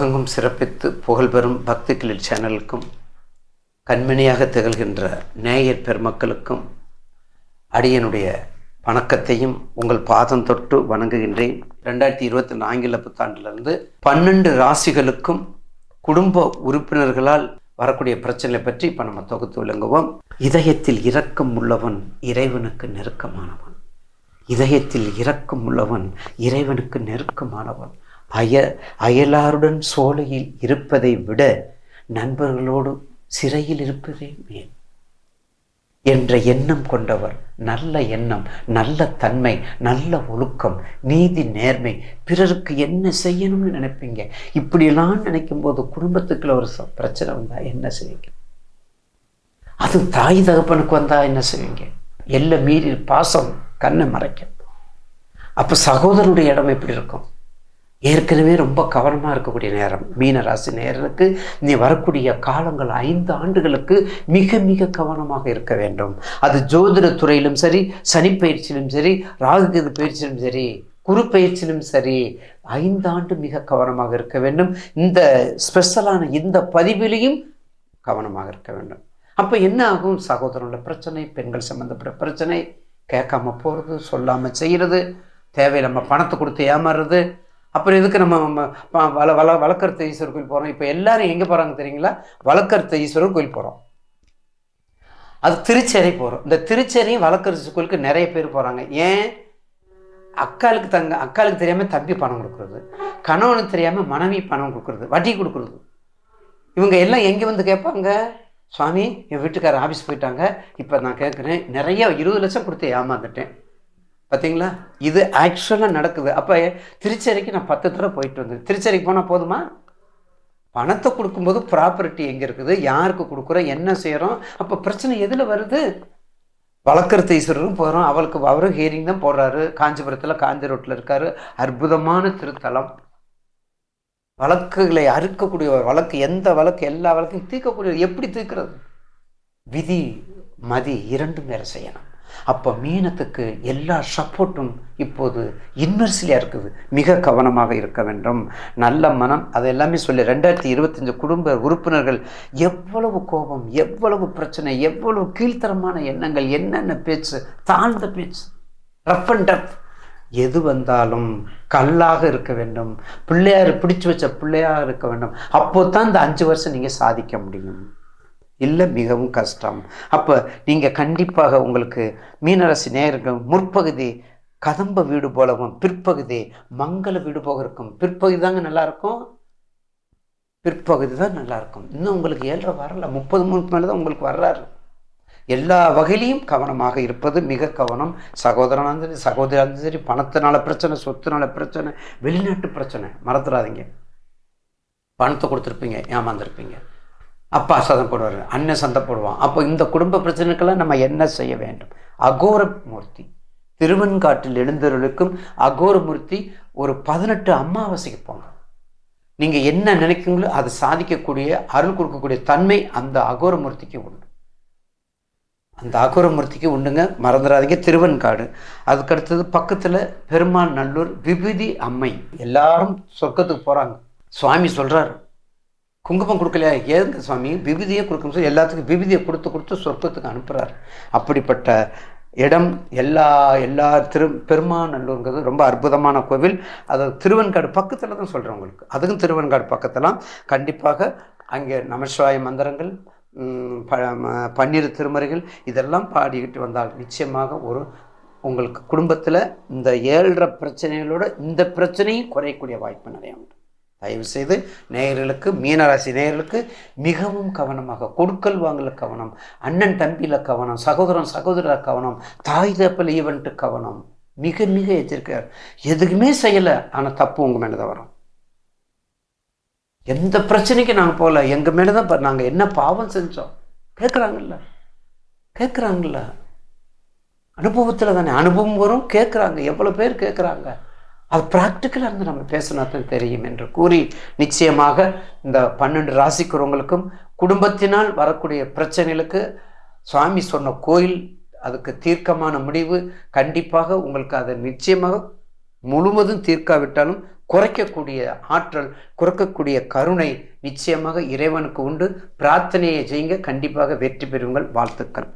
உலகெங்கும் சிறப்பித்து புகழ்பெறும் பக்தி கிளிட் சேனலுக்கும் கண்மணியாக திகழ்கின்ற நேயர் பெருமக்களுக்கும் அடியனுடைய வணக்கத்தையும் உங்கள் பாதம் தொட்டு வணங்குகின்றேன். 2024 ஆங்கில புத்தாண்டிலிருந்து 12 ராசிகளுக்கும் குடும்ப உறுப்பினர்களால் வரக்கூடிய பிரச்சனை பற்றி இப்போ நம்ம தொகுத்து விளங்குவோம். இதயத்தில் இரக்கம் உள்ளவன் இறைவனுக்கு நெருக்கமானவன். இதயத்தில் இரக்கம் உள்ளவன் இறைவனுக்கு நெருக்கமானவன். அயலாருடன் சோலையில் இருப்பதை விட நண்பர்களோடு சிறையில் இருப்பதே மேல் என்ற எண்ணம் கொண்டவர். நல்ல எண்ணம், நல்ல தன்மை, நல்ல ஒழுக்கம், நீதி, நேர்மை, பிறருக்கு என்ன செய்யணும்னு நினைப்பீங்க. இப்படியெல்லாம் நினைக்கும் போது குடும்பத்துக்குள்ள ஒரு பிரச்சனை வந்தா என்ன செய்வீங்க? அது தாய் தகப்பனுக்கு வந்தா என்ன செய்வீங்க? எல்லை மீறி பாசம் கண்ணை மறைக்கும். அப்ப சகோதரனுடைய இடம் எப்படி இருக்கும்? ஏற்கனவே ரொம்ப கவனமாக இருக்கக்கூடிய நேரம். மீன ராசி நேயர்களுக்கு நீ வரக்கூடிய காலங்கள் 5 ஆண்டுகளுக்கு மிக மிக கவனமாக இருக்க வேண்டும். அது ஜோதிட துறையிலும் சரி, சனி பயிற்சியிலும் சரி, ராகுகேது பயிற்சியிலும் சரி, குரு பயிற்சியிலும் சரி, 5 ஆண்டு மிக கவனமாக இருக்க வேண்டும். இந்த ஸ்பெஷலான இந்த பதிவிலையும் கவனமாக இருக்க வேண்டும். அப்போ என்ன ஆகும்? சகோதரனோட பிரச்சனை, பெண்கள் சம்மந்தப்பட்ட பிரச்சனை, கேட்காம போகிறது, சொல்லாமல் செய்கிறது, தேவை நம்ம பணத்தை கொடுத்து ஏமாறுறது. அப்புறம் எதுக்கு நம்ம வழக்கறுத்த ஈஸ்வரர் கோயில் போகிறோம்? இப்போ எல்லாரும் எங்கே போகிறாங்க தெரியுங்களா? வழக்கறுத்த ஈஸ்வரர் கோயில் போகிறோம். அது திருச்சேரி போகிறோம். இந்த திருச்சேரியும் வழக்கறுத்த கோயிலுக்கு நிறைய பேர் போகிறாங்க. ஏன்? அக்காளுக்கு தெரியாமல் தம்பி பணம் கொடுக்குறது, கணவனுக்கு தெரியாமல் மனைவி பணம் கொடுக்குறது, வட்டி கொடுக்குறது. இவங்க எல்லாம் எங்கே வந்து கேட்பாங்க? சுவாமி, என் வீட்டுக்காரர் ஆஃபீஸ் போயிட்டாங்க, இப்போ நான் கேட்குறேன், நிறைய 20 லட்சம் கொடுத்து ஏமாந்துட்டேன். பார்த்தீங்களா? இது ஆக்சுவலாக நடக்குது. அப்போ திருச்சேரிக்கு நான் 10 தடவை போயிட்டு வந்தேன். திருச்சேரிக்கு போனால் போதுமா? பணத்தை கொடுக்கும்போது ப்ராப்பர்ட்டி எங்கே இருக்குது, யாருக்கு கொடுக்குறோம், என்ன செய்கிறோம்? அப்போ பிரச்சனை எதில் வருது? வழக்கறுத்த ஈஸ்வரரும் போகிறோம். அவரும் ஹியரிங் தான் போடுறாரு. காஞ்சிபுரத்தில் காஞ்சி ரோட்டில் இருக்காரு. அற்புதமான திருத்தலம். வழக்குகளை அறுக்கக்கூடிய வழக்கு, எந்த வழக்கு, எல்லா வழக்கையும் தீர்க்கக்கூடிய. எப்படி தீர்க்கிறது? விதி மதி இரண்டும் வேறு செய்யணும். அப்போ மீனத்துக்கு எல்லா சப்போர்ட்டும் இப்போது இன்வெர்ஸ்லியாக இருக்குது. மிக கவனமாக இருக்க வேண்டும். நல்ல மனம், அது எல்லாமே சொல்லி 2025 குடும்ப உறுப்பினர்கள் எவ்வளவு கோபம், எவ்வளவு பிரச்சனை, எவ்வளவு கீழ்த்தரமான எண்ணங்கள், என்னென்ன பேச்சு, தாழ்ந்த பேச்சு, ரஃப் அண்ட் டஃப், எது வந்தாலும் கல்லாக இருக்க வேண்டும். பிள்ளையார் பிடிச்சு வச்ச பிள்ளையாக இருக்க வேண்டும். அப்போ தான் இந்த 5 வருஷம் நீங்கள் சாதிக்க முடியும். இல்லை, மிகவும் கஷ்டம். அப்போ நீங்கள் கண்டிப்பாக உங்களுக்கு மீனராசி நேயர்கள் முற்பகுதி கதம்ப வீடு போலவும், பிற்பகுதி மங்கள வீடு போக இருக்கும். பிற்பகுதி தாங்க நல்லா இருக்கும். பிற்பகுதி தான் நல்லா இருக்கும். இன்னும் உங்களுக்கு 7 வரல, 33 மேலே தான் உங்களுக்கு வர்றாரு. எல்லா வகையிலையும் கவனமாக இருப்பது மிக கவனம். சகோதரனாக சரி, சகோதராக சரி, பணத்தினால பிரச்சனை, சொத்துனால பிரச்சனை, வெளிநாட்டு பிரச்சனை மறந்துடாதீங்க. பணத்தை கொடுத்துருப்பீங்க, ஏமாந்துருப்பீங்க. அப்பா சதம் போடுவார், அண்ணன் சண்டை போடுவான். அப்போ இந்த குடும்ப பிரச்சனைக்கெல்லாம் நம்ம என்ன செய்ய வேண்டும்? அகோரமூர்த்தி திருவெண்காட்டில் எழுந்தருளுக்கும் அகோரமூர்த்தி ஒரு 18 அமாவாசைக்கு போங்க. நீங்கள் என்ன நினைக்கிறீங்களோ அதை சாதிக்கக்கூடிய, அருள் கொடுக்கக்கூடிய தன்மை அந்த அகோரமூர்த்திக்கு உண்டு. அந்த அகோரமூர்த்திக்கு உண்டுங்க, மறந்துடாதீங்க. திருவெண்காடு. அதுக்கடுத்தது பக்கத்தில் பெருமாள் நல்லூர் விபூதி அம்மை. எல்லாரும் சொர்க்கத்துக்கு போகிறாங்க. சுவாமி சொல்கிறார், குங்குமம் கொடுக்கலையா? ஏங்க சுவாமி, விபூதியை கொடுக்கணும் சொல்லி எல்லாத்துக்கும் விபூதியை கொடுத்து சொர்க்கத்துக்கு அனுப்புகிறார். அப்படிப்பட்ட இடம் எல்லா பெருமாநல்லூருங்கிறது ரொம்ப அற்புதமான கோவில். அது திருவெண்காடு பக்கத்தில் தான் சொல்கிறேன் உங்களுக்கு. அதுக்கும் திருவெண்காடு பக்கத்தெல்லாம் கண்டிப்பாக அங்கே நமசிவாய மந்திரங்கள், 12 திருமறைகள் இதெல்லாம் பாடிக்கிட்டு வந்தால் நிச்சயமாக உங்களுக்கு குடும்பத்தில் இந்த 7 பிரச்சனைகளோட இந்த பிரச்சனையும் குறையக்கூடிய வாய்ப்பு நிறையா உண்டு. தயவு செய்து நேயர்களுக்கு, மீனராசி நேயர்களுக்கு மிகவும் கவனமாக, கொடுக்கல் வாங்கல கவனம், அண்ணன் தம்பியில் கவனம், சகோதரர் கவனம், தாய் தப்பில் ஈவெண்ட்டு கவனம், மிக மிக எச்சரிக்கையார். எதுக்குமே செய்யலை, ஆனால் தப்பு உங்கள் மேலே தான் வரும். எந்த பிரச்சனைக்கு நாங்கள் போகல, எங்கள் மேலே தான் நாங்கள் என்ன பாவம் செஞ்சோம் கேட்குறாங்கல்ல. அனுபவத்தில் தானே அனுபவம் வரும். கேட்குறாங்க, எவ்வளோ பேர் கேட்குறாங்க. அது ப்ராக்டிக்கலாக இருந்து நம்ம பேசினா தான் தெரியும் என்று கூறி, நிச்சயமாக இந்த 12 ராசிக்கிறவங்களுக்கும் குடும்பத்தினால் வரக்கூடிய பிரச்சனைகளுக்கு சுவாமி சொன்ன கோயில், அதுக்கு தீர்க்கமான முடிவு கண்டிப்பாக உங்களுக்கு அதை நிச்சயமாக முழுவதும் தீர்க்காவிட்டாலும் குறைக்கக்கூடிய ஆற்றல், குறைக்கக்கூடிய கருணை நிச்சயமாக இறைவனுக்கு உண்டு. பிரார்த்தனையை செய்யுங்க, கண்டிப்பாக வெற்றி பெறுங்கள். வாழ்த்துக்கள்.